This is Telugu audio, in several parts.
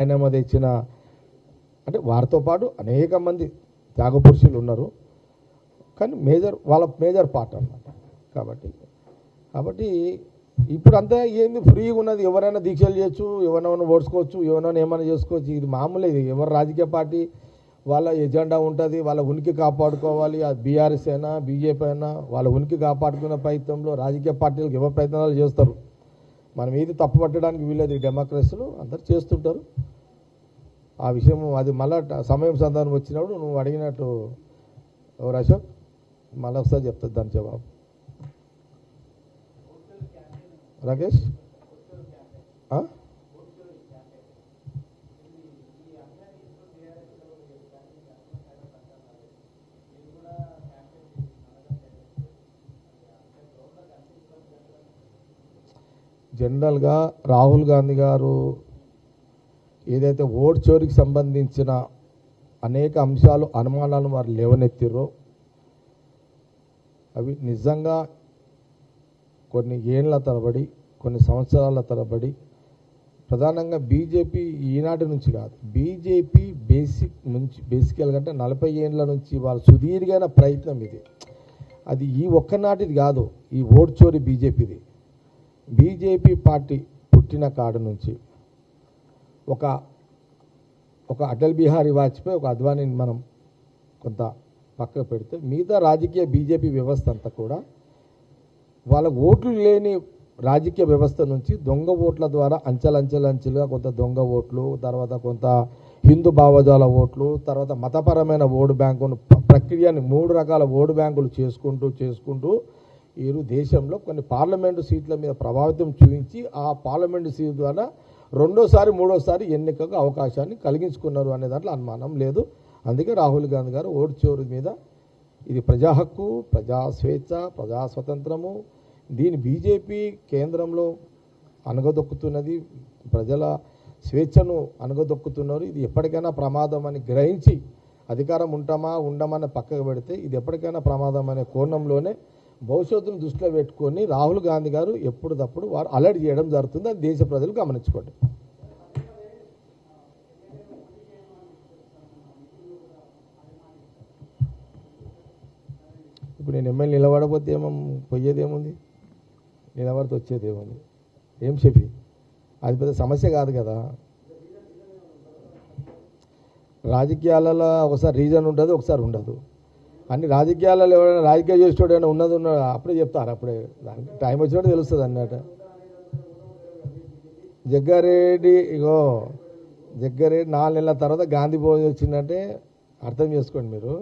ఆయన తెచ్చిన అంటే వారితో పాటు అనేక మంది త్యాగపురుషులు ఉన్నారు, కానీ వాళ్ళ మేజర్ పార్ట్ అన్నమాట. కాబట్టి ఇప్పుడు అంతా ఏంది ఫ్రీగా ఉన్నది, ఎవరైనా దీక్షలు చేయొచ్చు, ఎవరైనా ఓడ్చుకోవచ్చు, ఎవరైనా ఏమైనా చేసుకోవచ్చు. ఇది మామూలు. ఇది ఎవరు రాజకీయ పార్టీ వాళ్ళ ఎజెండా ఉంటుంది, వాళ్ళ ఉనికి కాపాడుకోవాలి. అది బీఆర్ఎస్ అయినా బీజేపీ అయినా వాళ్ళ ఉనికి కాపాడుకునే ప్రయత్నంలో రాజకీయ పార్టీలకు ఎవరు ప్రయత్నాలు చేస్తారు. మనం ఏది తప్పు పట్టడానికి వీలేదు. డెమోక్రసీలు అందరు చేస్తుంటారు. ఆ విషయం అది మళ్ళీ సమయం సందర్భం వచ్చినప్పుడు నువ్వు అడిగినట్టు ఎవరు అశోక్ మళ్ళీ ఒకసారి చెప్తుంది దాని జవాబు. రాకేష్ జనరల్గా రాహుల్ గాంధీ గారు ఏదైతే ఓట్ చోరీకి సంబంధించిన అనేక అంశాలు అనుమానాలను వారు లేవనెత్తిరో అవి నిజంగా కొన్ని ఏళ్ల తరబడి, కొన్ని సంవత్సరాల తరబడి ప్రధానంగా బీజేపీ ఈనాటి నుంచి కాదు, బీజేపీ బేసికల్గా అంటే 40 ఏళ్ళ నుంచి వాళ్ళ సుదీర్ఘమైన ప్రయత్నం ఇది. అది ఈ ఒక్కనాటిది కాదు. ఈ ఓట్ చోరీ బీజేపీ పార్టీ పుట్టిన కాడు నుంచి ఒక అటల్ బిహారీ వాజ్పేయి, ఒక అద్వానీని మనం కొంత పక్కకు పెడితే మిగతా రాజకీయ బీజేపీ వ్యవస్థ అంతా కూడా వాళ్ళ ఓట్లు లేని రాజకీయ వ్యవస్థ నుంచి దొంగ ఓట్ల ద్వారా అంచెలంచెలుగా కొంత దొంగ ఓట్లు, తర్వాత కొంత హిందూ భావజాల ఓట్లు, తర్వాత మతపరమైన ఓటు బ్యాంకును ప్రక్రియని 3 రకాల ఓటు బ్యాంకులు చేసుకుంటూ వీరు దేశంలో కొన్ని పార్లమెంటు సీట్ల మీద ప్రభావితం చూపించి ఆ పార్లమెంటు సీట్ ద్వారా రెండోసారి మూడోసారి ఎన్నికకు అవకాశాన్ని కలిగించుకున్నారు అనే దాంట్లో అనుమానం లేదు. అందుకే రాహుల్ గాంధీ గారు ఓటు చోరీ మీద ఇది ప్రజా హక్కు, ప్రజా స్వేచ్ఛ, ప్రజా స్వతంత్రము, దీని బీజేపీ కేంద్రంలో అణగదొక్కుతున్నది, ప్రజల స్వేచ్ఛను అణగదొక్కుతున్నారు. ఇది ఎప్పటికైనా ప్రమాదం అని గ్రహించి అధికారం ఉండమని పక్కకు పెడితే ఇది ఎప్పటికైనా ప్రమాదం అనే కోణంలోనే భవిష్యత్తును దృష్టిలో పెట్టుకొని రాహుల్ గాంధీ గారు ఎప్పుడప్పుడు వారు అలర్ట్ చేయడం జరుగుతుంది. అది దేశ ప్రజలు గమనించుకోండి. ఇప్పుడు నేను ఎమ్మెల్యే నిలబడకపోతే పోయేదేముంది, నిలబడితే వచ్చేదేముంది, ఏం చెప్పి అది పెద్ద సమస్య కాదు కదా. రాజకీయాలలో ఒకసారి రీజన్ ఉంటుంది, ఒకసారి ఉండదు. అన్ని రాజకీయాలలో ఎవరైనా రాజకీయ చేసేటోడు ఏమైనా ఉన్నది అప్పుడే చెప్తారు, అప్పుడే దానికి టైం వచ్చినట్టు తెలుస్తుంది అన్నమాట. జగ్గారెడ్డి 4 నెలల తర్వాత గాంధీ భవన్ వచ్చిందంటే అర్థం చేసుకోండి మీరు.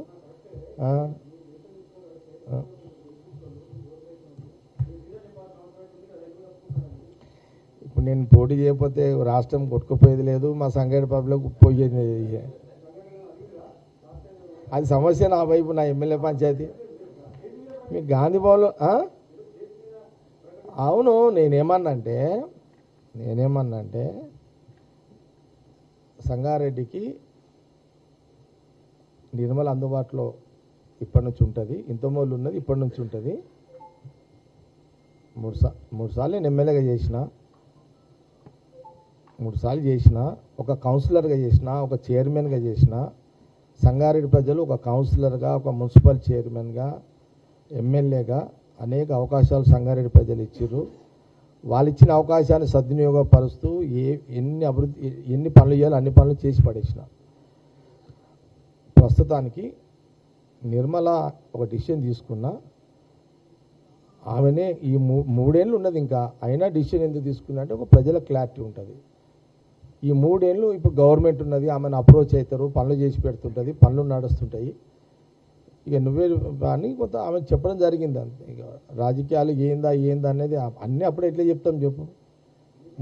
ఇప్పుడు నేను పోటీ చేయకపోతే రాష్ట్రం కొట్టుకుపోయేది లేదు, మా సంగారెడ్డి పబ్లిక్ పోయేది. అది సమస్య నా వైపు, నా ఎమ్మెల్యే పంచాయతీ. మీ గాంధీ భవన్లో అవును. నేనేమన్నంటే సంగారెడ్డికి నిర్మల్ అందుబాటులో ఇప్పటి నుంచి ఉంటుంది, ఇంతమూలు ఉన్నది ఇప్పటి నుంచి ఉంటుంది. 3 సార్లు నేను ఎమ్మెల్యేగా చేసిన, 3 సార్లు చేసిన, ఒక కౌన్సిలర్గా చేసిన, ఒక చైర్మన్గా చేసిన. సంగారెడ్డి ప్రజలు ఒక కౌన్సిలర్గా, ఒక మున్సిపల్ చైర్మన్గా, ఎమ్మెల్యేగా అనేక అవకాశాలు సంగారెడ్డి ప్రజలు ఇచ్చారు. వాళ్ళు ఇచ్చిన అవకాశాన్ని సద్వినియోగపరుస్తూ ఎన్ని పనులు చేయాలో అన్ని పనులు చేసి పడేసిన. ప్రస్తుతానికి నిర్మల ఒక డిసిషన్ తీసుకున్నా, ఆమెనే ఈ 3 ఏళ్ళు ఉన్నది ఇంకా, అయినా డిసిషన్ ఎందుకు తీసుకున్నా అంటే ఒక ప్రజల క్లారిటీ ఉంటుంది. ఈ 3 ఏళ్ళు ఇప్పుడు గవర్నమెంట్ ఉన్నది, ఆమెను అప్రోచ్ అవుతారు, పనులు చేసి పెడుతుంటుంది, పనులు నడుస్తుంటాయి. ఇక నువ్వే అని కొంత ఆమె చెప్పడం జరిగింది. అంతే. ఇక రాజకీయాలు ఏందా అనేది అన్నీ అప్పుడే ఎట్లా చెప్తాం చెప్పు.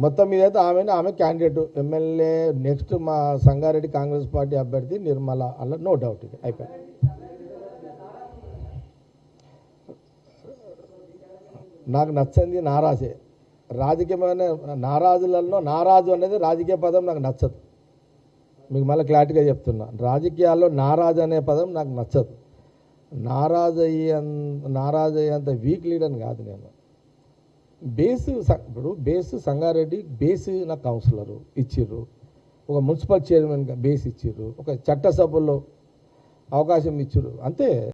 మొత్తం మీద అయితే ఆమె క్యాండిడేట్ ఎమ్మెల్యే నెక్స్ట్ మా సంగారెడ్డి కాంగ్రెస్ పార్టీ అభ్యర్థి నిర్మల, అలా నో డౌట్. ఇది అయిపోయింది. నాకు నచ్చింది నారాజే. రాజకీయమైన నారాజులలో నారాజు అనేది రాజకీయ పదం నాకు నచ్చదు. మీకు మళ్ళీ క్లారిటీగా చెప్తున్నా, రాజకీయాల్లో నారాజు అనే పదం నాకు నచ్చదు. నారాజు అయ్యేంత వీక్ లీడర్ని కాదు నేను. ఇప్పుడు బేసు సంగారెడ్డి బేసు నాకు కౌన్సిలరు ఇచ్చిర్రు, ఒక మున్సిపల్ చైర్మన్గా బేస్ ఇచ్చారు, ఒక చట్టసభల్లో అవకాశం ఇచ్చారు, అంతే.